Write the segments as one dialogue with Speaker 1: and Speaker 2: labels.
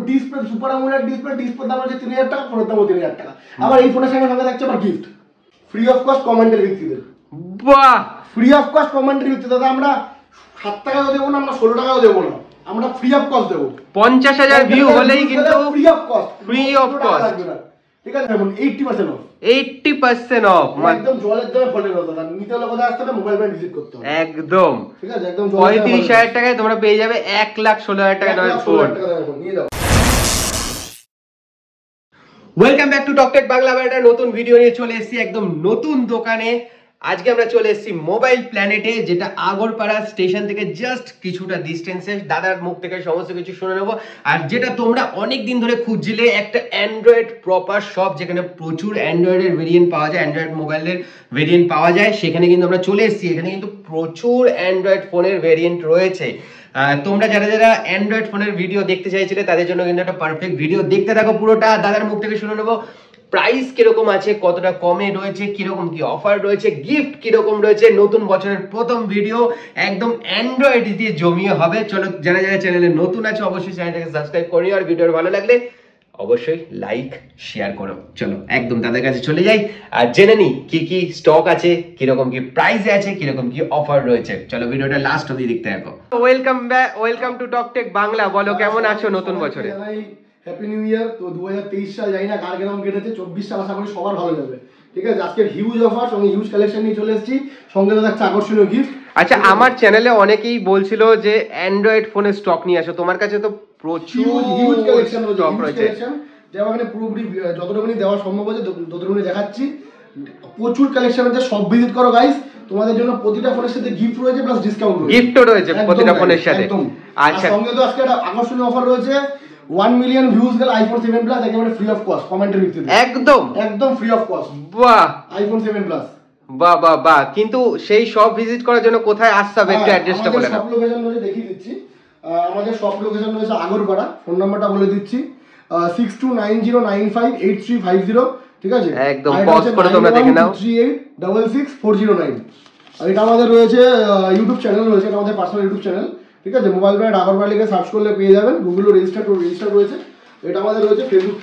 Speaker 1: Display super AMOLED display দাম হচ্ছে 3000 টাকা, ফোনের দাম 3000 টাকা। আবার এই ফোনের সঙ্গে থাকছে আবার গিফট ফ্রি অফ কস্ট কমেন্টের ভিত্তিতে।
Speaker 2: বাহ,
Speaker 1: ফ্রি অফ কস্ট কমেন্টের ভিত্তিতে দাদা আমরা 7 টাকাও দেবো না, আমরা 16 টাকাও দেবো না, আমরা ফ্রি অফ কস্ট দেবো।
Speaker 2: 50,000 ভিউ হলেই কিন্তু
Speaker 1: ফ্রি অফ কস্ট, ঠিক আছে? এখন 80% অফ,
Speaker 2: 80% অফ,
Speaker 1: একদম জলের দামে ফলের দাম দাদা। নিতে হলে কোথায় আসতে হবে? মোবাইল ব্র্যান্ড ভিজিট করতে হবে।
Speaker 2: একদম,
Speaker 1: ঠিক আছে? একদম
Speaker 2: 35,000 টাকায় তোমরা পেয়ে যাবে 1,16,000 টাকা দামের ফোন।
Speaker 1: নিয়ে যাও।
Speaker 2: Welcome back to Talktech Bangla. একটা নতুন ভিডিও নিয়ে চলে এসেছি একদম নতুন দোকানে। আজকে আমরা চলে এসেছি মোবাইল প্ল্যানেটে, যেটা আগরপাড়া স্টেশন থেকে জাস্ট কিছুটা ডিস্টেন্সে। দাদার মুখ থেকে সমস্ত কিছু শুনে নেবো। আর যেটা তোমরা অনেক দিন ধরে খুঁজছিলে, একটা অ্যান্ড্রয়েড প্রপার শপ যেখানে প্রচুর অ্যান্ড্রয়েডের ভেরিয়েন্ট পাওয়া যায়, অ্যান্ড্রয়েড মোবাইলের ভেরিয়েন্ট পাওয়া যায়, সেখানে কিন্তু আমরা চলে এসেছি। এখানে কিন্তু প্রচুর অ্যান্ড্রয়েড ফোনের ভেরিয়েন্ট রয়েছে। তোমরা যারা যারা অ্যান্ড্রয়েড ফোনের ভিডিও দেখতে চাইছিলে তাদের জন্য কিন্তু একটা পারফেক্ট ভিডিও। দেখতে থাকো পুরোটা, দাদার মুখ থেকে শুনে নেবো প্রাইস কিরকম আছে, কতটা কমে রয়েছে, কিরকম কি অফার রয়েছে, গিফট কিরকম রয়েছে। নতুন বছরের প্রথম ভিডিও একদম অ্যান্ড্রয়েড দিয়ে জমিয়ে হবে। চলো, যারা যারা চ্যানেলে নতুন আছে অবশ্যই চ্যানেলটাকে সাবস্ক্রাইব করে নিও, আর ভিডিও ভালো লাগলে অবশ্যই লাইক শেয়ার করো। চলো একদম তাদের কাছে চলে যাই আর জেনে নি কি কি স্টক আছে, কিরকম কি প্রাইসে আছে, কিরকম কি অফার রয়েছে। চলো ভিডিওটা লাস্ট অবধি দেখতে থাকো। Welcome back, welcome to Talktech Bangla. বলো কেমন আছো নতুন বছরে?
Speaker 1: Happy new year. তো 2023 সাল জানি না কার কেমন কেটেছে, 24 সাল আশা করি সবার ভালো যাবে। ঠিক আছে? আজকে হিউজ অফার সঙ্গে হিউজ কালেকশন নিয়ে চলে এসেছি, সঙ্গে একটা আকর্ষণীয় গিফট।
Speaker 2: আচ্ছা, আমার চ্যানেলে অনেকেই বলছিল যে অ্যান্ড্রয়েড ফোনের স্টক নিয়ে আসো, তোমার কাছে তো প্রচুর
Speaker 1: হিউজ কালেকশন
Speaker 2: স্টক রয়েছে।
Speaker 1: যেমন এখানে পুরোপুরি যতটুকুনি দেওয়া সম্ভব হচ্ছে ততটুকুনি দেখাচ্ছি। প্রচুর কালেকশন আছে, সব ভিজিট করো গাইস। তোমাদের জন্য প্রতিটা ফোনের সাথে গিফট রয়েছে, প্লাস ডিসকাউন্ট রয়েছে,
Speaker 2: গিফটও রয়েছে প্রতিটা ফোনের সাথে।
Speaker 1: আচ্ছা, সঙ্গে তো আজকে একটা আকর্ষণীয় অফার রয়েছে। 1 মিলিয়ন ভিউজ গেল আইফোন 7 প্লাস একেবারে ফ্রি অফ কস্ট কমেন্টের ভিত্তিতে। একদম ফ্রি অফ কস্ট।
Speaker 2: বাহ,
Speaker 1: আইফোন 7 প্লাস।
Speaker 2: বাহ বাহ বাহ। কিন্তু সেই সব ভিজিট করার জন্য কোথায় আসতে হবে একটু অ্যাড্রেসটা বলে দাও।
Speaker 1: সব লোকেশন রয়েছে, দেখিয়ে দিচ্ছি। আমাদের সব লোকেশন রয়েছে আগরপাড়া। ফোন নাম্বারটা বলে দিচ্ছি, 6290958350। ঠিক আছে?
Speaker 2: একদম পজ করে তোমরা দেখে নাও।
Speaker 1: 38666409। আর এটা আমাদের রয়েছে ইউটিউব চ্যানেল রয়েছে, এটা আমাদের পার্সোনাল ইউটিউব চ্যানেল। ঠিক আছে? মোবাইল ব্র্যান্ড আগরপাড়া লিখে সার্চ করলে পেয়ে যাবেন, গুগলে রেজিস্টার রয়েছে। এটা আমাদের রয়েছে ফেসবুক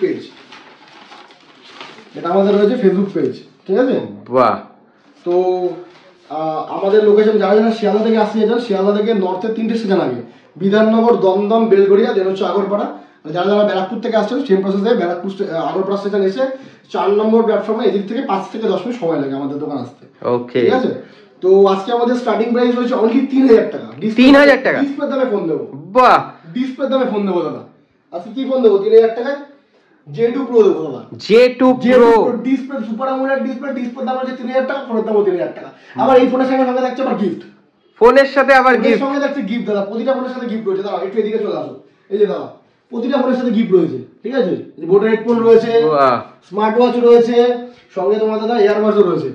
Speaker 1: পেজ, ঠিক আছে?
Speaker 2: বাহ।
Speaker 1: তো আমাদের লোকেশন যারা যারা শিয়ালদা থেকে আসতে চান, শিয়ালদা থেকে নর্থের 3টে স্টেশন আগে, বিধাননগর, দমদম, বেলগড়িয়া, দেন হচ্ছে আগরপাড়া। যারা যারা ব্যারাকপুর থেকে আসছেন সেম প্রসেসে ব্যারাকপুর আগরপাড়া স্টেশন এসে 4 নম্বর প্ল্যাটফর্মে এদিক থেকে 5 থেকে 10 মিনিট সময় লাগে আমাদের দোকান আসতে।
Speaker 2: ওকে,
Speaker 1: ঠিক আছে? তো আজকে আমাদের স্টার্টিং প্রাইস রয়েছে অনলি 3000 টাকা।
Speaker 2: 3000 টাকা
Speaker 1: ডিসপ্লে দামে ফোন দেবো।
Speaker 2: বাহ,
Speaker 1: ডিসপ্লে দামে ফোন দেবো দাদা। আজকে কি ফোন দেবো? 3000 টাকায় J2 Pro দেবো দাদা।
Speaker 2: J2 Pro
Speaker 1: display super AMOLED display দাম হচ্ছে 3000 টাকা, ফোনের দাম 3000 টাকা। আবার এই ফোনের সঙ্গে থাকছে আবার গিফট।
Speaker 2: ফোনের সাথে আবার গিফট,
Speaker 1: সঙ্গে থাকছে গিফট দাদা। প্রতিটা ফোনের সাথে গিফট রয়েছে। দাদা একটু এদিকে চলে আসো। এই যে দাদা, প্রতিটা ফোনের সাথে গিফট রয়েছে। ঠিক আছে? বোটের হেডফোন রয়েছে, স্মার্ট ওয়াচ রয়েছে, সঙ্গে তোমার দাদা এয়ারবাডসও রয়েছে।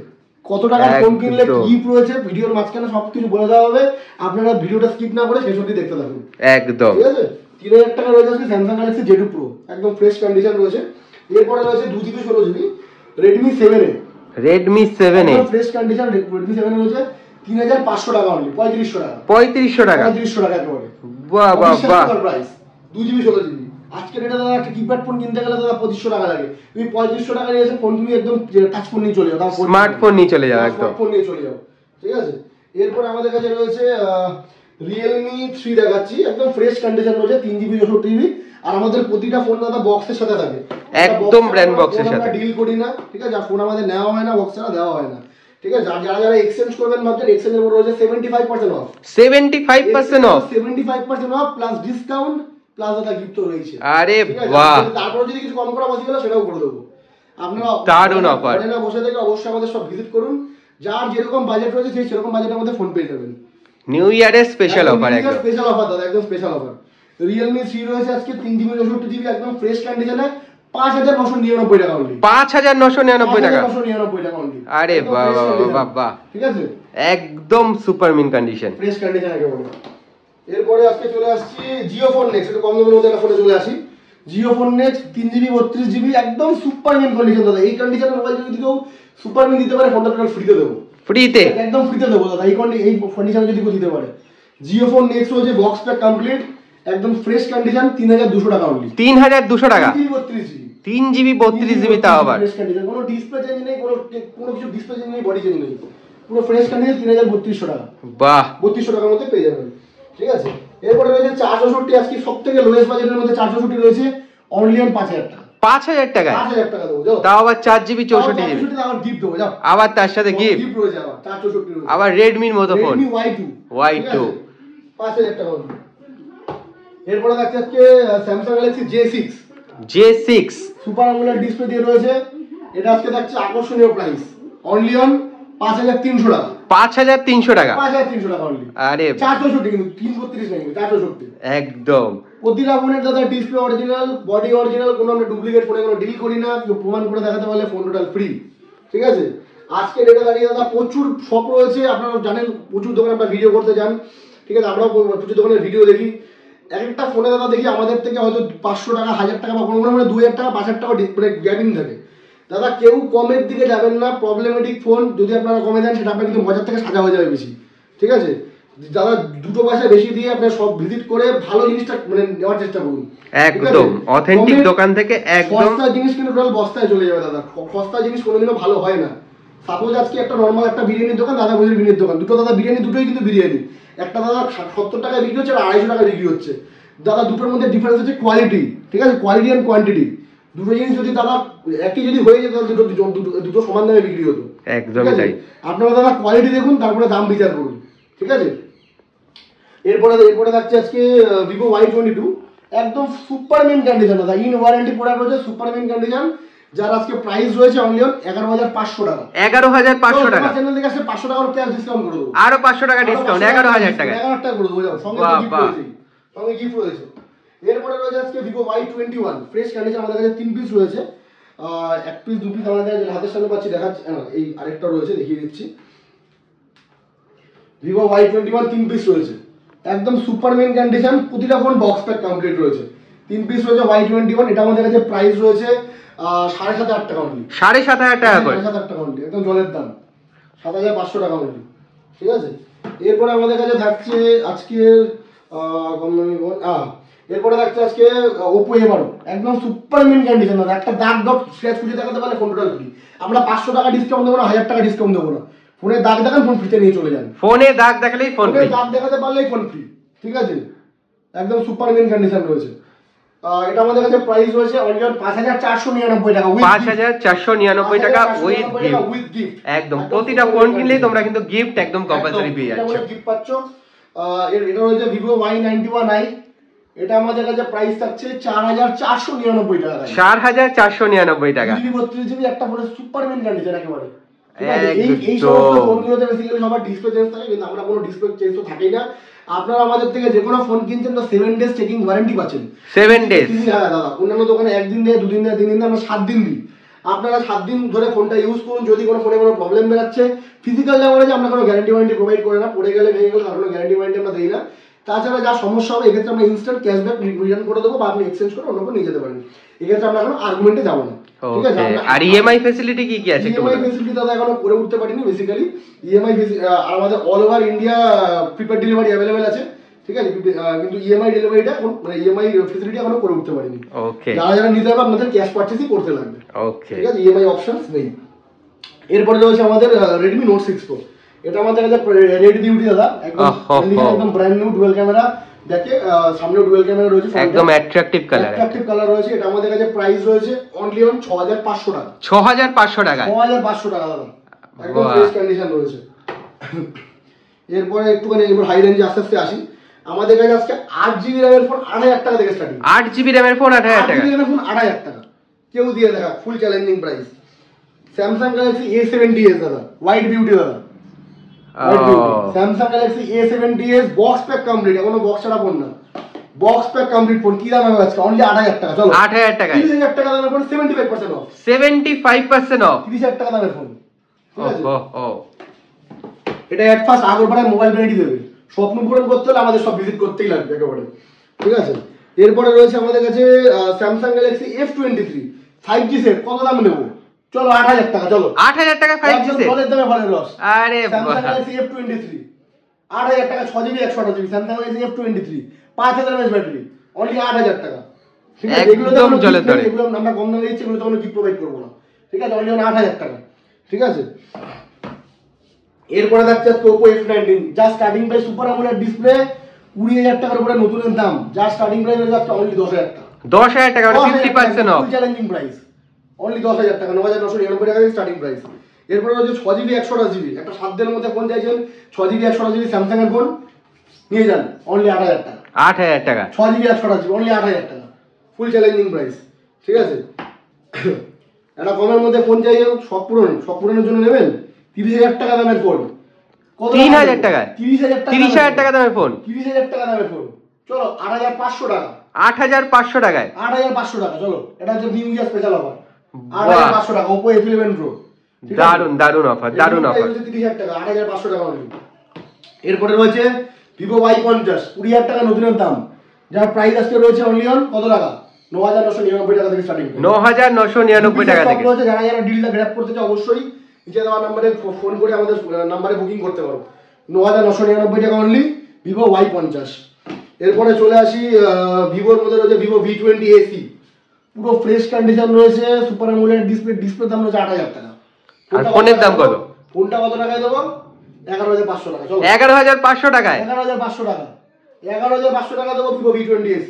Speaker 1: কত টাকার ফোন কিনলে গিফট রয়েছে ভিডিওর মাঝখানে সবকিছু বলে দেওয়া হবে। আপনারা ভিডিওটা স্কিপ না করে শেষ অবধি দেখতে থাকুন।
Speaker 2: একদম।
Speaker 1: ঠিক আছে? 3000 টাকা রয়েছে আজকে স্যামসাং গ্যালাক্সি J2 Pro, একদম ফ্রেশ কন্ডিশন রয়েছে। এরপরে রয়েছে 2GB 16GB Redmi 7A,
Speaker 2: fresh
Speaker 1: condition Redmi 7A রয়েছে 3500 টাকা অনলি, 3500 টাকা
Speaker 2: 3500 টাকা
Speaker 1: একেবারে।
Speaker 2: বাহ বাহ বাহ।
Speaker 1: Price 2GB 16GB। আজকে এটা দাদা একটা কিপ্যাড ফোন কিনতে গেলে দাদা 2500 টাকা লাগে। তুমি 3500 টাকা নিয়ে এসে ফোন তুমি একদম টাচ ফোন নিয়ে চলে যাও,
Speaker 2: স্মার্টফোন নিয়ে চলে যাও, একদম
Speaker 1: ফোন নিয়ে চলে যাও। ঠিক আছে? এরপর আমাদের কাছে রয়েছে Realme 3 দেখাচ্ছি, একদম ফ্রেশ কন্ডিশন রয়েছে, 3GB 64GB। আর আমাদের প্রতিটা ফোন দাদা বক্সের সাথে থাকে,
Speaker 2: একদম ব্র্যান্ড বক্সের সাথে।
Speaker 1: আমরা ডিল করি না। ঠিক আছে? ফোন আমাদের নেওয়া হয় না, বক্স ছাড়া দেওয়া হয় না। ঠিক আছে? যারা যারা এক্সচেঞ্জ করবেন ভাবছেন, এক্সচেঞ্জের উপর রয়েছে 75% of.
Speaker 2: 75% of,
Speaker 1: 75% of plus discount plus দাদা গিফট রয়েছে।
Speaker 2: আরে বাহ।
Speaker 1: তারপর যদি কিছু কম করা পসিবল হয় সেটাও করে দেবো। আপনারা
Speaker 2: দারুণ অফার।
Speaker 1: ঘরে না বসে থেকে অবশ্যই আমাদের সব ভিজিট করুন। যার যেরকম বাজেট রয়েছে সেই সেরকম বাজেটের মধ্যে ফোন পেয়ে যাবেন।
Speaker 2: নিউ ইয়ারের স্পেশাল অফার, একদম
Speaker 1: স্পেশাল অফার দাদা, একদম স্পেশাল অফার। Realme 3 রয়েছে আজকে 3GB 64GB একদম ফ্রেশ কন্ডিশনে 5999 টাকা অনলি।
Speaker 2: 5999 টাকা।
Speaker 1: 5999 টাকা অনলি।
Speaker 2: আরে বাহ বাহ বাহ বাহ।
Speaker 1: ঠিক আছে?
Speaker 2: একদম super mint condition,
Speaker 1: fresh condition একেবারে। এরপরে আজকে চলে আসছি Jio Phone Next, একটু কম দামের মধ্যে একটা ফোনে চলে আসি। Jio Phone Next 3GB 32GB একদম সুপার মিন কন্ডিশন দাদা। এই কন্ডিশনের মোবাইল যদি কেউ সুপার মিন দিতে পারে, ফোনটা টোটাল ফ্রিতে দেবো।
Speaker 2: ফ্রিতে,
Speaker 1: একদম ফ্রিতে দেবো দাদা। এই কন্ডিশনে যদি কেউ দিতে পারে। Jio Phone Next রয়েছে বক্স প্যাক কমপ্লিট, একদম ফ্রেশ কন্ডিশন 3200 টাকা অনলি।
Speaker 2: 3200 টাকা
Speaker 1: 3GB
Speaker 2: 3GB তাও আবার
Speaker 1: ফ্রেশ কন্ডিশন, কোনো ডিসপ্লে চেঞ্জ নেই, কোনো কিছু ডিসপ্লে চেঞ্জ নেই, বডি চেঞ্জ নেই, পুরো ফ্রেশ কন্ডিশন 3200 টাকা।
Speaker 2: বাহ
Speaker 1: 3200 টাকার মধ্যে পেয়ে যাবেন, ঠিক আছে। এরপরে রয়েছে 464, আজকে সবথেকে লোয়েস্ট বাজেটের মধ্যে 464 রয়েছে অনলি অন 5000 টাকা।
Speaker 2: 5000 টাকায়
Speaker 1: 5000 টাকা দেবো যাও,
Speaker 2: তাও আবার 4GB 64GB,
Speaker 1: আবার গিফট দেবো যাও,
Speaker 2: আবার তার সাথে গিফট
Speaker 1: রয়েছে, আবার 464 রয়েছে,
Speaker 2: আবার রেডমির মতো ফোন
Speaker 1: Redmi Y2
Speaker 2: Y2
Speaker 1: 5000 টাকা অনলি। এরপরে দেখতে আজকে Samsung Galaxy J6 super AMOLED display দিয়ে রয়েছে, এটা আজকে দেখছে আকর্ষণীয় প্রাইস অনলি অন 5300 টাকা।
Speaker 2: 5300 টাকা
Speaker 1: 5300 টাকা অনলি। আরে 464 কিন্তু 332 নাই, 464
Speaker 2: একদম।
Speaker 1: প্রতিটা ফোনের দাদা ডিসপ্লে অরিজিনাল, বডি অরিজিনাল, কোনো আমরা ডুপ্লিকেট ফোনে কোনো ডিল করি না, কেউ প্রমাণ করে দেখাতে পারলে ফোন টোটাল ফ্রি, ঠিক আছে। আজকে ডেটে দাঁড়িয়ে দাদা প্রচুর শপ রয়েছে, আপনারা জানেন প্রচুর দোকানে আমরা ভিডিও করতে যান, ঠিক আছে, আমরাও প্রচুর দোকানের ভিডিও দেখি। এক একটা ফোনে দাদা দেখি আমাদের থেকে হয়তো 500 টাকা 1000 টাকা বা কোনো কোনো 2000 টাকা 5000 টাকা মানে গ্যাপিং থাকে। দাদা কেউ কমের দিকে যাবেন না, প্রবলেমেটিক ফোন যদি আপনারা কমে দেন সেটা আপনার কিন্তু বাজার থেকে সাজা হয়ে যাবে বেশি, ঠিক আছে। দাদা দুটো পয়সা বেশি দিয়ে আপনার সব ভিজিট করে ভালো জিনিসটা মানে নেওয়ার চেষ্টা করুন,
Speaker 2: একদম অথেন্টিক দোকান থেকে। একদম
Speaker 1: সস্তা জিনিস কিন্তু টোটাল বস্তায় চলে যাবে দাদা, সস্তা জিনিস কোনোদিনও ভালো হয় না। সাপোজ আজকে একটা নর্মাল একটা বিরিয়ানির দোকান, দাদা বলির বিরিয়ানির দোকান, দুটো দাদা বিরিয়ানি, দুটোই কিন্তু বিরিয়ানি, একটা দাদা 70 টাকায় বিক্রি হচ্ছে আর 250 টাকায় বিক্রি হচ্ছে। দাদা দুটোর মধ্যে ডিফারেন্স হচ্ছে কোয়ালিটি, ঠিক আছে, কোয়ালিটি এন্ড কোয়ান্টিটি। দুটো জিনিস যদি দাদা একই যদি হয়ে যেত তাহলে দুটো সমান দামে বিক্রি হতো,
Speaker 2: একদম তাই।
Speaker 1: আপনারা দাদা কোয়ালিটি দেখুন, তারপরে দাম বিচার করুন, ঠিক আছে। এরপরে থাকছে আজকে Vivo Y22, একদম সুপারম্যান কন্ডিশন দাদা, ইন ওয়ারেন্টি প্রোডাক্ট রয়েছে, সুপারম্যান কন্ডিশন, যার আজকে প্রাইস রয়েছে অনলি অন 11500 টাকা।
Speaker 2: 11500 টাকা
Speaker 1: চ্যানেল থেকে আসলে 500 টাকা ক্যাশ ডিসকাউন্ট করে দেবো,
Speaker 2: আরো 500 টাকা ডিসকাউন্ট, 11000 টাকা
Speaker 1: 1000 টাকা করে দেবো যাও, সঙ্গে গিফট রয়েছে। এরপরে রয়েছে আজকে Vivo Y21 ফ্রেশ কন্ডিশন, আমাদের কাছে 3 পিস রয়েছে, এক পিস 2 পিস আমাদের কাছে হাতের সামনে পাচ্ছি, দেখাচ্ছি, এই আরেকটা রয়েছে দেখিয়ে দিচ্ছি। Vivo Y21 3 পিস রয়েছে, একদম সুপারম্যান কন্ডিশন, প্রতিটা ফোন বক্স প্যাক কমপ্লিট রয়েছে, 3 পিস রয়েছে Y21, এটা আমাদের কাছে প্রাইস রয়েছে 7500 টাকা অনলি।
Speaker 2: 7500 টাকা করে,
Speaker 1: 7500 টাকা অনলি, একদম জলের দাম, 7500 টাকা অনলি, ঠিক আছে। এরপরে আমাদের কাছে থাকছে আজকে এরপরে থাকছে আজকে Oppo A12, একদম সুপারম্যান কন্ডিশন, একটা দাগ ডট স্ক্র্যাচ খুঁজে দেখাতে পারলে ফোন টোটাল ফ্রি। আমরা 500 টাকা ডিসকাউন্ট দেবো না, 1000 টাকা ডিসকাউন্ট দেবো না, ফোনে দাগ দেখান ফোন ফ্রিতে নিয়ে চলে যান,
Speaker 2: ফোনে দাগ দেখালেই ফোন ফ্রি,
Speaker 1: দাগ দেখাতে পারলেই ফোন ফ্রি, ঠিক আছে, একদম সুপারম্যান কন্ডিশন রয়েছে। এটা আমাদের কাছে প্রাইস রয়েছে অনলি 5499 টাকা,
Speaker 2: 5499 টাকা উইথ গিফট, একদম প্রতিটা ফোন কিনলেই তোমরা কিন্তু গিফট একদম কম্পালসরি পেয়ে যাচ্ছ,
Speaker 1: গিফট পাচ্ছ। এটা রয়েছে Vivo Y91i, এটা আমাদের কাছে প্রাইস থাকছে 4499 টাকা,
Speaker 2: 4499 টাকা,
Speaker 1: 32GB একটা ফোনের সুপারম্যান কন্ডিশন একেবারে, ঠিক আছে। এই সমস্ত ফোনগুলোতে বেসিক্যালি সবার ডিসপ্লে চেঞ্জ থাকে, কিন্তু আমরা কোনো ডিসপ্লে চেঞ্জ তো থাকেই না। আপনারা আমাদের থেকে যে কোনো ফোন কিনছেন তো 7 ডেজ চেকিং ওয়ারেন্টি পাচ্ছেন,
Speaker 2: 7 ডেজ।
Speaker 1: হ্যাঁ দাদা, অন্যান্য দোকানে 1 দিন দেয়, 2 দিন দেয়, 3 দিন দেয়, আমরা 7 দিন দিই। আপনারা 7 দিন ধরে ফোনটা ইউজ করুন, যদি কোনো ফোনে কোনো প্রবলেম বেরাচ্ছে, ফিজিক্যাল লেভেলে আমরা কোনো গ্যারান্টি ওয়ারেন্টি প্রোভাইড করি না, পড়ে গেলে ভেঙে গেলে তার কোনো গ্যারান্টি ওয়ারেন্টি আমরা দিই না। তাছাড়া যা সমস্যা হবে এক্ষেত্রে আমরা ইনস্ট্যান্ট ক্যাশব্যাক রিটার্ন করে দেবো, বা আপনি এক্সচেঞ্জ করে অন্য কোনো নিয়ে যেতে পারেন, এক্ষেত্রে আমরা কোনো আর্গুমেন্টে যাবো না, ঠিক আছে।
Speaker 2: আর ইএমআই ফ্যাসিলিটি কি কি আছে?
Speaker 1: ইএমআই ফ্যাসিলিটি দাদা এখনো করে উঠতে পারিনি, বেসিক্যালি ইএমআই আমাদের all over India prepaid delivery available আছে, ঠিক আছে, কিন্তু ইএমআই ডেলিভারিটা মানে ইএমআই ফ্যাসিলিটি এখনো করে উঠতে পারিনি।
Speaker 2: ওকে,
Speaker 1: যারা নিতে হবে আপনাদের ক্যাশ পারচেজই করতে লাগবে,
Speaker 2: ওকে,
Speaker 1: ঠিক আছে, ইএমআই অপশনস নেই। এরপরে রয়েছে আমাদের Redmi Note 6 Pro, এটা আমাদের কাছে রেড বিউটি দাদা, একদম ব্র্যান্ড নিউ ডুয়াল ক্যামেরা, দেখে সামনে ডুয়াল ক্যামেরা রয়েছে,
Speaker 2: একদম অ্যাট্রাকটিভ কালার
Speaker 1: রয়েছে। এটা আমাদের কাছে প্রাইস রয়েছে অনলি অন 6500 টাকা,
Speaker 2: 6500 টাকা,
Speaker 1: 6500 টাকা দাদা, একদম ফ্রেশ কন্ডিশন রয়েছে। এরপরে একটুখানি হাই রেঞ্জে আস্তে আস্তে আসি, আমাদের কাছে আজকে 8GB RAM এর ফোন 8000 টাকা থেকে স্টার্টিং,
Speaker 2: 8GB RAM এর ফোন 8000 টাকা,
Speaker 1: 8GB RAM এর ফোন 8000 টাকা, কেউ দিয়ে দেখা, full challenging price. Samsung Galaxy A70s দাদা, হোয়াইট বিউটি দাদা, Samsung Galaxy A70s box pack complete, কোনো বক্স ছাড়া ফোন না, বক্স প্যাক কমপ্লিট ফোন, কি দাম হবে আজকে? অনলি 8000 টাকা, চলো
Speaker 2: 8000 টাকা,
Speaker 1: 30000 টাকা দামের ফোন 75% অফ,
Speaker 2: 75% অফ,
Speaker 1: 30000 টাকা দামের ফোন, ঠিক আছে।
Speaker 2: ও
Speaker 1: এটা এট ফার্স্ট আগরপাড়ায় মোবাইল ভ্যারাইটি দেবে, স্বপ্ন পূরণ করতে হলে আমাদের সব ভিজিট করতেই লাগবে একেবারে, ঠিক আছে। এরপরে রয়েছে আমাদের কাছে Samsung Galaxy F23 5G set, কত দাম নেব? চলো 8000 টাকা, চলো
Speaker 2: 8000 টাকা 5G সেট,
Speaker 1: ফলের দামে ফলের রস।
Speaker 2: আরে
Speaker 1: Samsung Galaxy F23 8000 টাকা, 6GB 128GB Samsung Galaxy F23 5000 mAh battery, only 8000 টাকা। ঠিক আছে,
Speaker 2: একদম জলের দরে।
Speaker 1: এগুলো আমরা কম দামে দিচ্ছি, এগুলো তো আমরা গিফট প্রোভাইড করবো না। ঠিক আছে, অনলি 8000 টাকা। ঠিক আছে, এরপরে দেখছে Oppo F19, যা starting price super AMOLED display 20000 টাকার উপরে নতুনের দাম, যা স্টার্টিং প্রাইস হয়ে যাচ্ছে অনলি 10000 টাকা।
Speaker 2: 10000 টাকা মানে 50% অফ,
Speaker 1: চ্যালেঞ্জিং প্রাইস, অনলি 10000 টাকা, 9999 টাকা স্টার্টিং প্রাইস। এরপরে হচ্ছে 6GB 128GB, একটা 7 দিনের মধ্যে ফোন চাইছেন, 6GB 128GB স্যামসাং এর ফোন নিয়ে যান, অনলি 8000 টাকা।
Speaker 2: 8000 টাকা,
Speaker 1: 6GB 128GB, অনলি 8000 টাকা, ফুল চ্যালেঞ্জিং প্রাইস। ঠিক আছে, একটা কমের মধ্যে ফোন চাইছেন, সব পূরণের জন্য নেবেন 30000 টাকা দামের ফোন।
Speaker 2: 3000 টাকায়,
Speaker 1: 30000
Speaker 2: টাকা দামের ফোন,
Speaker 1: 30000 টাকা দামের ফোন, চলো 8500 টাকা,
Speaker 2: 8500 টাকায়,
Speaker 1: 8500 টাকা, চলো এটা হচ্ছে নিউ ইয়ার স্পেশাল অফার, 8500 টাকা Oppo F11 Pro।
Speaker 2: দারুন অফার, দারুন অফার,
Speaker 1: 30000 টাকা, 8500 টাকা অনলি। এরপরে রয়েছে Vivo Y50, 20000 টাকা নতুনের দাম, যার প্রাইস আজকে রয়েছে অনলি অন কত টাকা, 9999 টাকা থেকে স্টার্টিং,
Speaker 2: 9999 টাকা থেকে।
Speaker 1: যারা যারা ডিলটা গ্র্যাব করতে চাও অবশ্যই নিচে দেওয়া নম্বরে ফোন করে আমাদের নম্বরে বুকিং করতে পারো, 9999 টাকা অনলি Vivo Y50। এরপরে চলে আসি ভিভোর মধ্যে রয়েছে Vivo V20 AC, পুরো ফ্রেশ কন্ডিশন রয়েছে, সুপার অ্যামোলেড ডিসপ্লে দাম রয়েছে 8000 টাকা।
Speaker 2: আর ফোনের দাম কত?
Speaker 1: ফোনটা কত টাকায় দেবো, 11500 টাকা। চলো
Speaker 2: 11500 টাকায়,
Speaker 1: 11500 টাকা, 11500 টাকা দেবো Vivo V20 AC।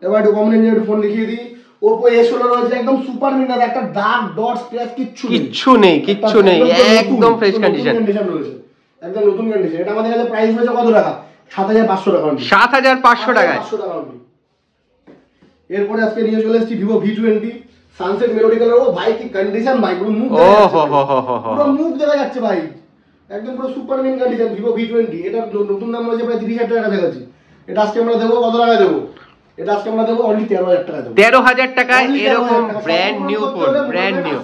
Speaker 1: এবার একটু কম রেঞ্জের একটু ফোন দেখিয়ে দিই, Oppo A16 রয়েছে, একদম সুপার মিনার, একটা দাগ ডট স্ক্র্যাচ কিচ্ছু নেই,
Speaker 2: একদম ফ্রেশ কন্ডিশন
Speaker 1: রয়েছে, একদম নতুন কন্ডিশন। এটা আমাদের কাছে প্রাইস রয়েছে কত টাকা, 7500 টাকা,
Speaker 2: 7500 টাকায়।
Speaker 1: এরপরে আজকে নিয়ে চলে এসেছি Vivo V20 sunset melody colour. ও ভাই কি কন্ডিশন ভাই, পুরো মুখ দেখা যাচ্ছে ভাই, একদম পুরো super mint condition Vivo V20। এটা নতুন দাম রয়েছে প্রায় 30000 টাকা কাছাকাছি। এটা আজকে আমরা দেবো কত টাকা দেবো, এটা আজকে আমরা দেবো অনলি 13000 টাকা দেবো।
Speaker 2: 13000 টাকায় এরকম brand new phone, brand new,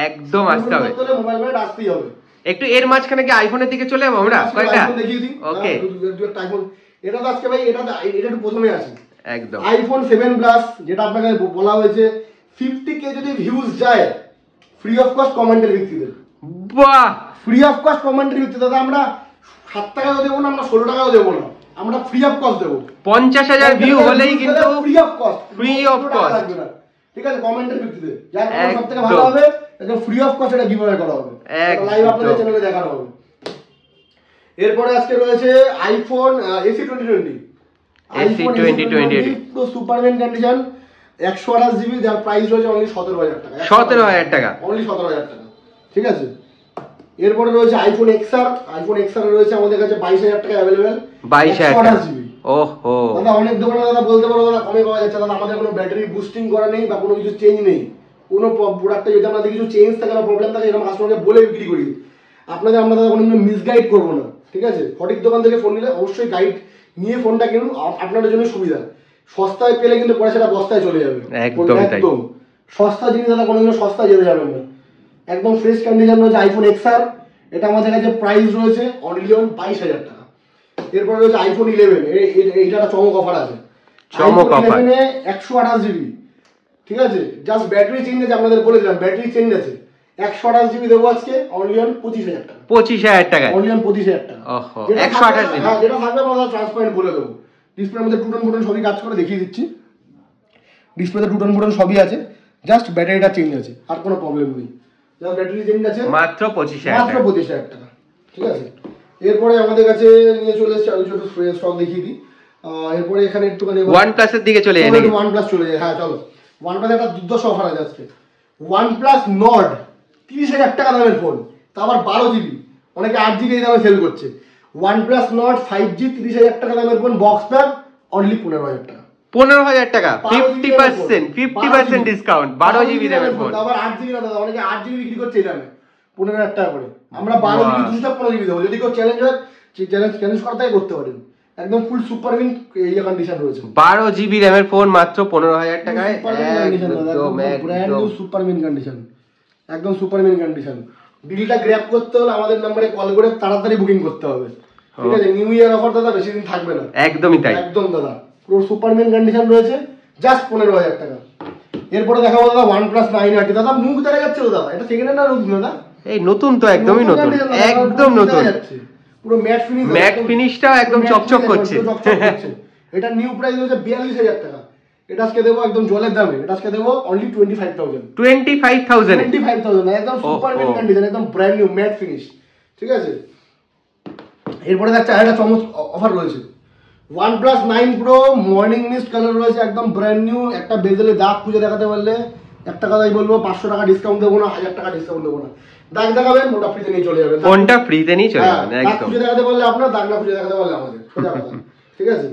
Speaker 2: একদম আসতে হবে,
Speaker 1: মোবাইল ব্র্যান্ড আসতেই হবে।
Speaker 2: একটু এর মাঝখানে কি আইফোনের দিকে চলে যাবো আমরা কয়টা? ওকে,
Speaker 1: আইফোন, এটা তো আজকে ভাই, এটা একটু প্রথমে আসি,
Speaker 2: একদম
Speaker 1: আইফোন 7 প্লাস, যেটা আপনাকে বলা হয়েছে 50k যদি ভিউজ যায়, ফ্রি অফ কস্ট কমেন্টের ভিত্তিতে।
Speaker 2: বাহ,
Speaker 1: ফ্রি অফ কস্ট কমেন্টের ভিত্তিতে, দাদা আমরা 7 টাকাও দেবো না, আমরা 16 টাকাও দেবো না, আমরা ফ্রি অফ কস্ট দেবো।
Speaker 2: 50000 ভিউ হলেই কিন্তু
Speaker 1: ফ্রি অফ কস্ট, ঠিক আছে, কমেন্টের ভিত্তিতে যার সবথেকে ভালো হবে একদম ফ্রি অফ কস্ট এটা গিভঅ্যাওয়ে করা হবে, লাইভ আপনাদের চ্যানেলে দেখানো হবে। এরপরে আজকে রয়েছে আইফোন AC 2020 পুরো সুপারম্যান কন্ডিশন, 128GB, যার প্রাইস রয়েছে অনলি 17000 টাকা,
Speaker 2: 17000 টাকা,
Speaker 1: অনলি 17000 টাকা। ঠিক আছে, এরপরে রয়েছে আইফোন XR, আইফোন XR রয়েছে আমাদের কাছে 22000 টাকা अवेलेबल,
Speaker 2: 22000 ওহো
Speaker 1: দাদা অনেক দোকানে দাদা বলতে পারো দাদা কমে পাওয়া যাচ্ছে, দাদা আমাদের কোনো ব্যাটারি বুস্টিং করা নেই বা কোনো কিছু চেঞ্জ নেই, কোনো প্রোডাক্টে যদি আমাদের কিছু চেঞ্জ থাকে বা প্রবলেম থাকে এরকম কাস্টমারকে বলে বিক্রি করি, আপনাদের আমরা দাদা কোনো মিসগাইড করবো না। ঠিক আছে, সঠিক দোকান থেকে ফোন নিলে অবশ্যই গাইড নিয়ে ফোনটা কিনুন, আপনাদের জন্য সুবিধা। সস্তায় পেলে কিন্তু পরে সেটা বস্তায় চলে যাবে, একদম সস্তা জিনিস দাদা কোনোদিনও সস্তায় যেতে যাবে না। একদম ফ্রেশ কন্ডিশন রয়েছে আইফোন XR, এটা আমাদের কাছে প্রাইস রয়েছে অনলি অন 22000 টাকা। এরপরে রয়েছে আইফোন 11, এইটা একটা চমক অফার আছে, চমক অফার 128GB। ঠিক আছে, জাস্ট ব্যাটারি চেঞ্জ আছে, আপনাদের বলেছিলাম ব্যাটারি চেঞ্জ আছে, 128GB দেবো আজকে অনলি অন 25000 টাকা,
Speaker 2: 25000 টাকা,
Speaker 1: অনলি অন 25000 টাকা।
Speaker 2: ওহো 128GB,
Speaker 1: হ্যাঁ যেটা থাকবে আমরা ট্রান্সপারেন্ট বলে দেবো, ডিসপ্লের মধ্যে টুটন সবই কাজ করে দেখিয়ে দিচ্ছি, ডিসপ্লেতে টুটন সবই আছে, জাস্ট ব্যাটারিটা চেঞ্জ আছে, আর কোনো প্রবলেম নেই, জাস্ট ব্যাটারি চেঞ্জ আছে,
Speaker 2: মাত্র 25000
Speaker 1: টাকা। ঠিক আছে, এরপরে আমাদের কাছে নিয়ে চলে এসেছে আমি ছোট স্টক দেখিয়ে দিই। এরপরে এখানে একটুখানি
Speaker 2: OnePlus এর দিকে চলে যাই,
Speaker 1: OnePlus চলে যায়। হ্যাঁ চলো, OnePlus একটা দুর্দশ অফার আছে আজকে, OnePlus Nord 30000 টাকা দামের ফোন, তা আবার 12GB, অনেকে 8GB এই দামে সেল করছে। OnePlus Nord 5G 30000 টাকা দামের ফোন, বক্স প্যাক অনলি 15000 টাকা,
Speaker 2: 15000 টাকা, 50% ডিসকাউন্ট, 12GB দামের ফোন,
Speaker 1: আবার 8GB না দাদা, অনেকে 8GB বিক্রি করছে এই দামে 15000 টাকা করে, আমরা 12GB 215GB দেবো, যদি কেউ চ্যালেঞ্জ হয় চ্যালেঞ্জ করতেই করতে পারেন, একদম ফুল সুপার মিন এই কন্ডিশন রয়েছে,
Speaker 2: 12GB র‍্যামের ফোন মাত্র 15000 টাকায়,
Speaker 1: একদম brand new super mint condition, একদম সুপার মিন কন্ডিশন। ডিলটা গ্র্যাব করতে হলে আমাদের নম্বরে কল করে তাড়াতাড়ি বুকিং করতে হবে। ঠিক আছে, নিউ ইয়ার অফার দাদা বেশি দিন থাকবে না,
Speaker 2: একদমই তাই,
Speaker 1: একদম দাদা পুরো সুপার মিন কন্ডিশন রয়েছে, জাস্ট 15000 টাকা। এরপরে দেখাবো দাদা OnePlus 9RT, দাদা মুখ দেখা যাচ্ছে তো দাদা, এটা সেকেন্ড হ্যান্ড না নতুন দাদা,
Speaker 2: এই নতুন তো একদমই নতুন, একদম নতুন,
Speaker 1: পুরো ম্যাট ফিনিশ,
Speaker 2: ম্যাট ফিনিশটাও একদম চকচক করছে,
Speaker 1: এটা নিউ প্রাইস হচ্ছে 42,000 টাকা। এটা আজকে দেবো একদম জলের দামে, এটা আজকে দেবো অনলি 25,000।
Speaker 2: 25,000
Speaker 1: একদম সুপার মিড কন্ডিশন, একদম ব্র্যান্ড নিউ ম্যাট ফিনিশ, ঠিক আছে। এরপরে দেখছে আরেকটা চমৎ অফার রয়েছে, OnePlus 9 Pro morning mist colour রয়েছে, একদম ব্র্যান্ড নিউ। একটা বেজেলে দাগ খুঁজে দেখাতে পারলে একটা কথাই বলবো, 500 টাকা ডিসকাউন্ট দেবো না, 1000 টাকা ডিসকাউন্ট দেবো না। দাগ দেখাবেন ওটা ফ্রিতে নিয়ে চলে যাবেন,
Speaker 2: ফোনটা ফ্রিতে নিয়ে চলে যাবেন
Speaker 1: দাগ
Speaker 2: একদম।
Speaker 1: খুঁজে দেখাতে পারলে আপনার, দাগ না খুঁজে দেখাতে পারলে আমাদের, সোজা কথা, ঠিক আছে।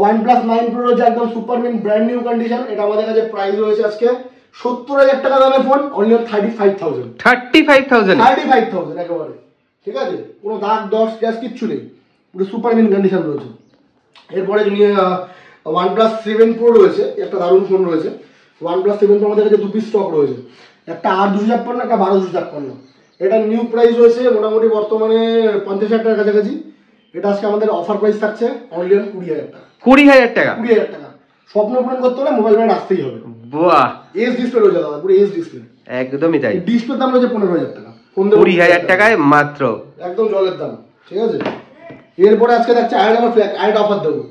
Speaker 1: OnePlus 9 Pro রয়েছে একদম super mid brand new condition. এটা আমাদের কাছে প্রাইস রয়েছে আজকে 70,000 টাকা দামের ফোন, অনলি 35,000।
Speaker 2: 35,000
Speaker 1: একেবারে, ঠিক আছে। কোনো দাগ দশ গ্যাস কিচ্ছু নেই, পুরো সুপার মিড কন্ডিশন রয়েছে। এরপরে নিয়ে OnePlus 7 Pro রয়েছে, একটা দারুণ ফোন রয়েছে। OnePlus 7 Pro আমাদের কাছে দুটো স্টক রয়েছে, একটা 8/256, একটা 12/256। এটা নিউ প্রাইস রয়েছে মোটামুটি বর্তমানে 50,000 টাকার কাছাকাছি। এটা আজকে আমাদের অফার প্রাইস থাকছে অনলি 20,000 টাকা।
Speaker 2: 20,000 টাকা,
Speaker 1: 20,000 টাকা। স্বপ্ন পূরণ করতে হলে মোবাইল ব্র্যান্ড আসতেই হবে।
Speaker 2: বাহ,
Speaker 1: এস ডিসপ্লে রয়েছে দাদা, পুরো এস ডিসপ্লে,
Speaker 2: একদমই তাই।
Speaker 1: ডিসপ্লের দাম রয়েছে 15,000 টাকা,
Speaker 2: 20,000 টাকায় মাত্র,
Speaker 1: একদম জলের দাম, ঠিক আছে। এরপরে আজকে দেখছে আরেকটা অফার দেবো,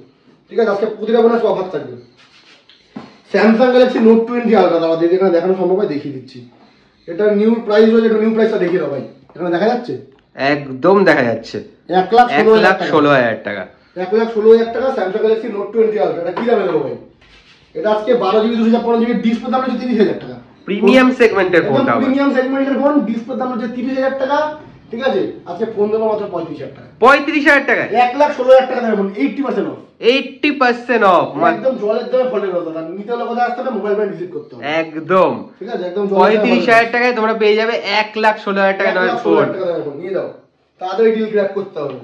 Speaker 1: ঠিক আছে। আজকে প্রতিটা বোনাস অফার থাকবে। স্যামসাং গ্যালাক্সি নোট 20 আলট্রা, দাদা যদি এখানে দেখানো সম্ভব হয় দেখিয়ে দিচ্ছি। এটা নিউ প্রাইস রয়েছে, এটা নিউ প্রাইসটা দেখিয়ে দাও ভাই, এখানে দেখা যাচ্ছে?
Speaker 2: একদম দেখা যাচ্ছে,
Speaker 1: 1,16,000
Speaker 2: টাকা।
Speaker 1: 1,16,000 টাকা স্যামসাং গ্যালাক্সি নোট 20 আলট্রা। এটা কি দামে দেবো ভাই? এটা আজকে 12GB 256GB, ডিসপ্লে দাম হচ্ছে 30,000 টাকা।
Speaker 2: প্রিমিয়াম সেগমেন্টের ফোনটা,
Speaker 1: প্রিমিয়াম সেগমেন্টের ফোন, ডিসপ্লে দাম হচ্ছে 30,000 টাকা, ঠিক আছে। আজকে ফোন দেবো মাত্র 35,000 টাকা।
Speaker 2: 35,000 টাকায়
Speaker 1: 1,16,000 টাকা দেবেন, 80% অফ।
Speaker 2: 80% অফ,
Speaker 1: একদম জলের দামে ফোনের কথা, নিতে হলে কোথায় আসতে হবে? মোবাইল ব্র্যান্ড ভিজিট করতে হবে,
Speaker 2: একদম,
Speaker 1: ঠিক আছে। একদম
Speaker 2: 35,000 টাকায় তোমরা পেয়ে যাবে 1,16,000 টাকা দামের ফোন।
Speaker 1: নিয়ে যাও, তাড়াতাড়ি ডিল ক্র্যাক করতে হবে।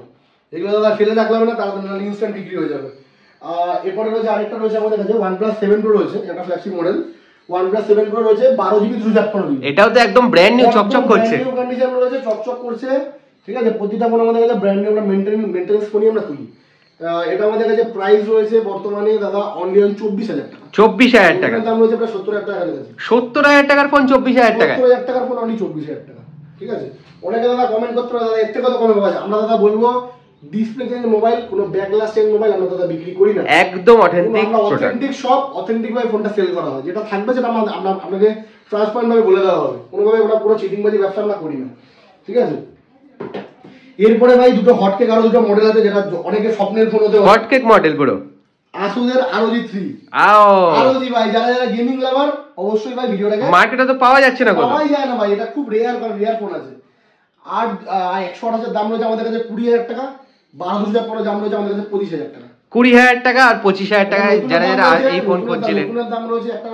Speaker 1: এগুলো দাদা ফেলে রাখলে হবে না, তাড়াতাড়ি ইনস্ট্যান্ট বিক্রি হয়ে যাবে। এরপরে রয়েছে আরেকটা রয়েছে আমাদের কাছে, OnePlus 7 Pro রয়েছে, একটা ফ্ল্যাগশিপ মডেল। OnePlus 7 Pro রয়েছে 12GB 256GB।
Speaker 2: এটাও তো একদম ব্র্যান্ড নিউ, চকচক করছে,
Speaker 1: ব্র্যান্ড নিউ কন্ডিশন রয়েছে, চকচক করছে, ঠিক আছে। প্রতিটা ফোন আমাদের কাছে ব্র্যান্ড নিউ, আমরা মেইনটেনেন্স ফোনই আমরা তুলি। এটা আমাদের কাছে প্রাইস রয়েছে বর্তমানে দাদা অনলি 24,000 টাকা।
Speaker 2: 24,000 টাকা
Speaker 1: দাম রয়েছে প্রায় 70,000 টাকার কাছে।
Speaker 2: 70,000 টাকার ফোন 24,000 টাকা,
Speaker 1: 70,000 টাকার ফোন অনলি 24,000 টাকা, ঠিক আছে। অনেকে দাদা কমেন্ট করতে পারে, দাদা এর থেকে কত কমে পাওয়া যায়? আমরা দাদা বলবো ডিসপ্লে চেঞ্জ মোবাইল, কোনো ব্যাকগ্লাস চেঞ্জ মোবাইল আমরা দাদা বিক্রি করি না,
Speaker 2: একদম অথেন্টিক প্রোডাক্ট।
Speaker 1: অথেন্টিক সব অথেন্টিক ভাবে ফোনটা সেল করা হয়, যেটা থাকবে সেটা আপনাকে ট্রান্সপারেন্ট ভাবে বলে দেওয়া হবে। কোনোভাবে ওটা পুরো চিটিংবাজি ব্যবসা আমরা করি না, ঠিক আছে। এরপরে ভাই দুটো হটকেক, আরো দুটো মডেল আছে, যেটা অনেকের স্বপ্নের ফোন হতে পারে।
Speaker 2: হটকেক মডেল পুরো
Speaker 1: আসুসের ROG 3। ROG ভাই, যারা যারা গেমিং লাভার অবশ্যই ভাই ভিডিওটাকে,
Speaker 2: মার্কেটে তো পাওয়া যাচ্ছে না,
Speaker 1: পাওয়াই যায় না ভাই, এটা খুব রেয়ার ফোন আছে। আর 128 দাম রয়েছে আমাদের কাছে 20,000 টাকা, 12,000 দাম রয়েছে আমাদের কাছে 25,000 টাকা।
Speaker 2: 20,000 টাকা আর 25,000 টাকায় যারা যারা এই ফোন করছিলেন।
Speaker 1: নতুনের দাম রয়েছে একটা